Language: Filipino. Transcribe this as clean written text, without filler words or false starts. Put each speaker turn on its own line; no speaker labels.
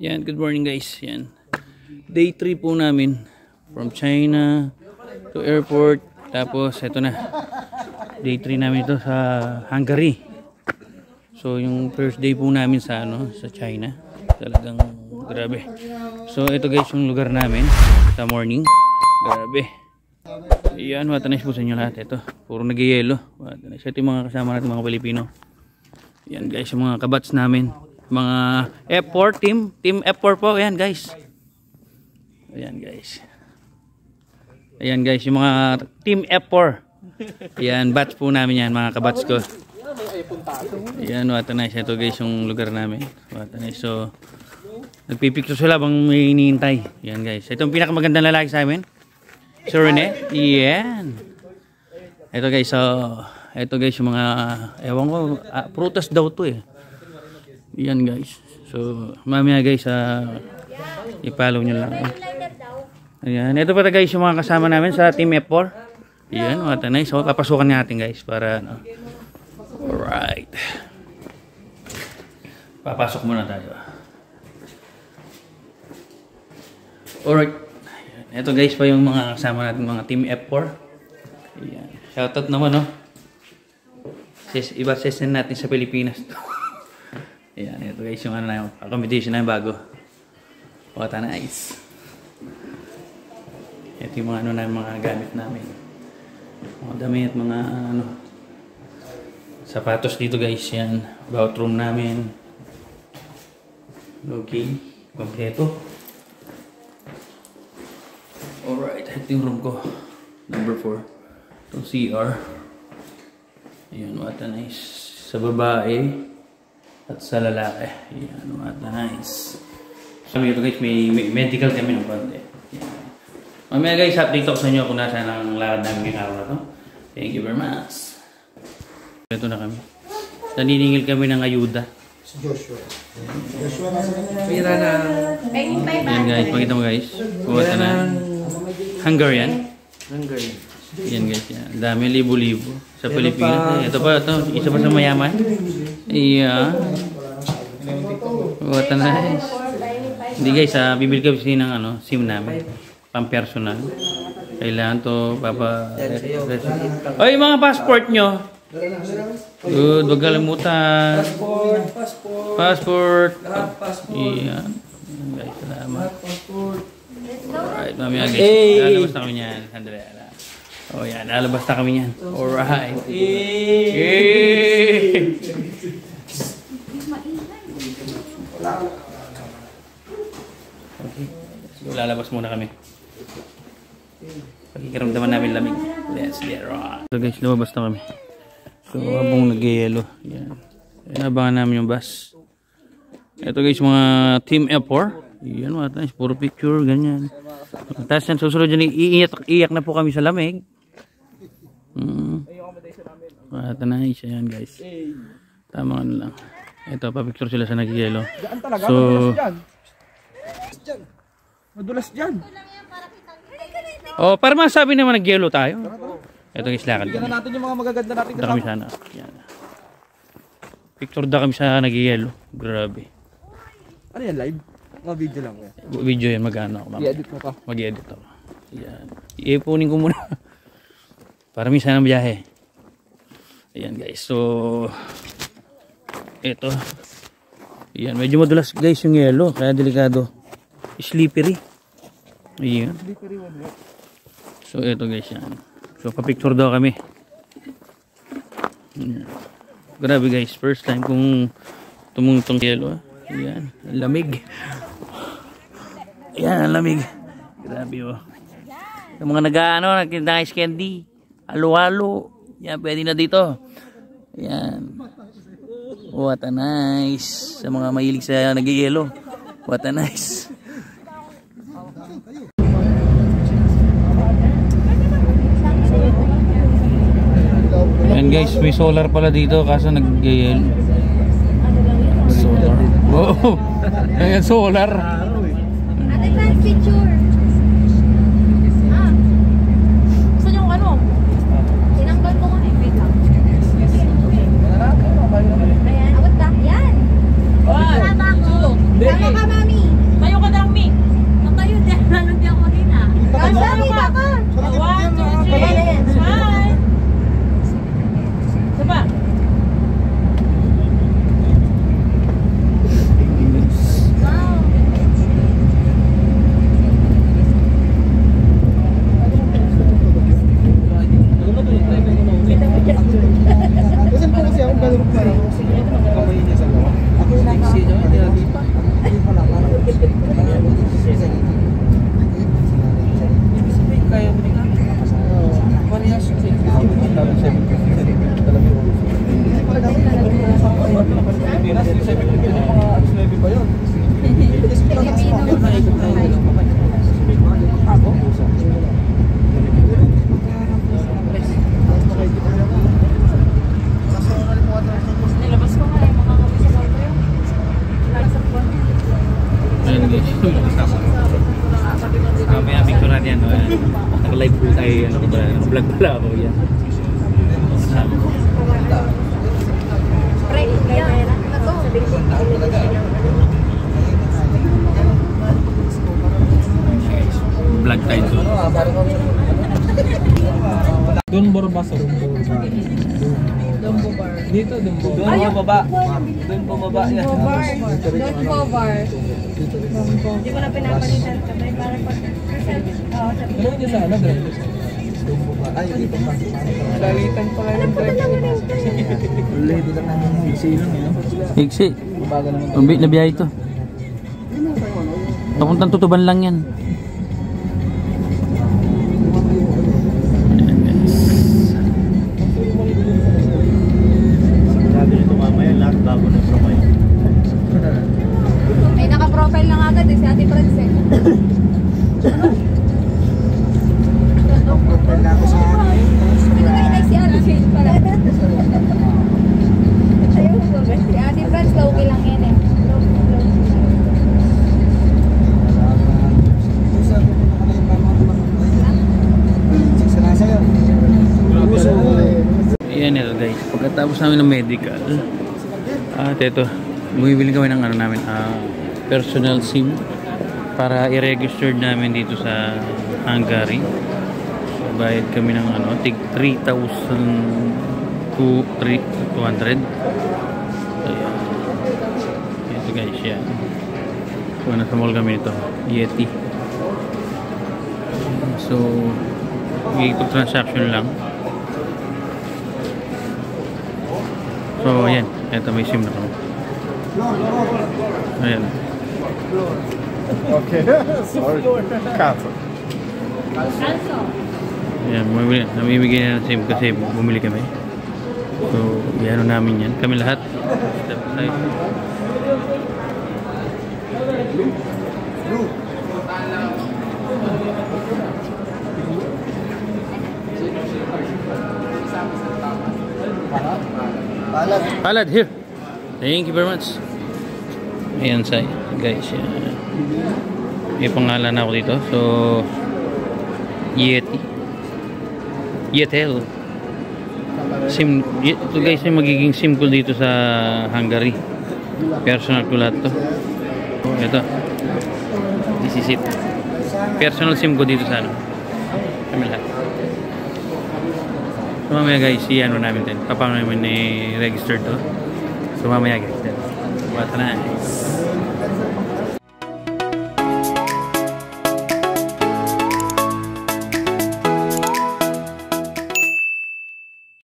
Yan, good morning guys. Yan. Day 3 po namin from China to airport. Tapos eto na. Day 3 namin ito sa Hungary. So yung first day po namin sa sa China. Talagang grabe. So ito guys yung lugar namin sa morning. Grabe. Yan, matanis po sa inyo lahat. Ito, puro nag-yelo. Matanis. Ito yung mga kasama natin mga Pilipino. Yan guys, yung mga kabats namin. Mga F4 team F4 po. Ayan guys. Ayan guys. Ayan guys, yung mga team F4. Ayan, batch po namin yan, mga kabats ko. Ayan, what a nice. Ito guys yung lugar namin. What a nice. So, nagpipicture sila bang may hinihintay. Ayan guys. Ito yung pinakamagandang lalaki sa amin. Si Rene. Ayan. Ito guys, so, ito guys yung mga, ewan ko, prutas daw to eh. Yan guys. So, mamaya guys, i-follow nyo lang. Ayan. Ito pa guys yung mga kasama namin sa Team F4. Ayan. What a nice. So, papasukan natin guys para alright. Papasok muna tayo. Alright. Ayan. Ito guys pa yung mga kasama natin mga Team F4. Ayan. Shoutout naman iba session natin sa Pilipinas. Ayan, ito guys yung accommodation na yung bago. What a nice. Ito yung mga mga gamit namin. Mga damit, mga sapatos dito guys. Yan, bathroom namin. Okay, kompleto. Alright, ito yung room ko. Number 4. Itong CR. Ayan, what a nice. Sa babae at sa lalaki. Ayan, what a nice. Sabi ito guys, may medical kami ng konti. Mamaya guys, update ako sa inyo kung nasaan ang lakad namin ngayong araw na to. Thank you very much. Ito na kami. Naniningil kami ng ayuda.
Si Joshua. Joshua na pira na.
Ayan guys, pakita mo guys. What a nice. Hungarian.
Hungarian.
Yan guys, yan. Dami, libo-libo sa Pilipinas. Ito pa, isa pa sa mayaman. Iya. What a nice. Hindi guys, bibili kasi ng SIM namin. Pang-personal. Kailangan to, Oy, mga passport nyo. Good, wag kalimutan. Passport. Iya. Guys, salamat. Alright, mamaya guys. Lalabas na kami niyan. Sandali. Oh yan, lalabas na kami niyan. Alright. Okay. So, lalabas muna kami. Pagkikiramdaman namin lamig. Let's get on. So guys, lumabas na kami. So habang nag-yelo. Yan. Inabangan namin yung bus. Ito guys, mga Team F4. Yan, what nice. Puro picture, ganyan. Tapos yan, susunod dyan, iiyak na po kami sa lamig. What nice. Ayan guys. Tama lang. Ito, pa-picture sila sa nag-yelo. So,
madulas dyan.
Oh, para masabi naman nag-yelo tayo. Ito guys, lakad kami.
Natin yung mga magaganda natin.
Punta kami sana. Yan. Picture da kami sa nag-yelo. Grabe.
Ano yan, live? Mga video lang yan.
Video yan, mag-ano ako.
I-edit mo pa.
Mag-edit ako. Yan. I-ipunin ko muna. Para minsan ang biyahe. Ayan guys. So, ito. Ayan. Medyo madulas guys yung yelo. Kaya delikado. Slippery. Ayan.
Slippery one.
So, ito guys yan. So, pa-picture daw kami. Ayan. Grabe guys. First time kung tumungtong yelo. Ayan. Lamig. Ayan, lamig. Grabe oh. Yung mga nag-nice candy. Halo-halo. Yan, pwede na dito. Yan. What a nice. Sa mga mahilig sa nag-ielo. What a nice. Yan Ayan guys, may solar pala dito kaso nag-gayel. Solar. Wow! Ayan, solar.
Ate, fan picture. Ah. Gusto niyo ano? Tinanggal ko nga eh. Wait lang. Ayan, abot ka. Yan. Tama ako. Tama ka, mami.
Tayo ka daw, Mi.
Natayo din. Hindi ako makina. Kasa, kita ka.
1, 2, 3.
Ayan.
Smile. Diba?
Wow.
Kasi po kasi akong galong parang kamay niya sa gawa. Ako yung naka... Hindi pa. Hindi pa lang. Kaya mo din namin. Parehas yun.
Nilabas ko nga yung mga kape sa kwarto yun. Para sa kwarto.
Ayan guys. Mamaya picture natin yan. Naka-live po tayo. Naka-vlog pala ako yan. Kasama ko.
Pre, yan. Ano to?
Vlog tayo doon.
Dunbor ba sa Dumbo bar. Dito, Dumbo. Doon baba. Doon baba yan.
Don't go bar. Hindi ko na pinapalitan ka. Para pag...
Ano niya sa ano? Dumbo bar. Ay, dito pa. Salitan pala yung drive. Ulit, dito namin yung silong yun.
Iksi.
Baga naman.
Nabiyahe ito. Papuntang Tutuban lang yan.
Sabi nito mamaya, lahat bago ng profile.
May naka-profile lang agad eh, si Ate Franz eh.
Profile na ako sa
Sino ba yun? Ay, si Ate Franz pala. Ayaw ko ba? Si Ate Franz, okay lang yan eh.
Ayan ito guys. Pagkatapos namin ng medical, at ito, bumibili kami ng ano namin, personal SIM para i-register namin dito sa Hungary. So, bayad kami ng ano, tig 3,200. Ayan. Ito guys, yan. So, nasa mall kami ito, Yeti. So, ito transaction lang. So, ayan. Ito may SIM na kami. Ayan.
Okay. Sorry. Cancel.
Ayan, namimigay na ng SIM kasi bumili kami. So, iano namin yan. Kami lahat. Step aside. Palad, here. Thank you very much. Ayan say, guys. Yan. May pangalan ako dito. So, Yeti. Yetel. SIM. Ito guys yung magiging SIM ko dito sa Hungary. Personal ko lahat to. Ito. This is it. Personal SIM ko dito sa ano. Kami lahat. So mamaya guys, ano namin din. Paano namin i-register to. So mamaya guys. What nice.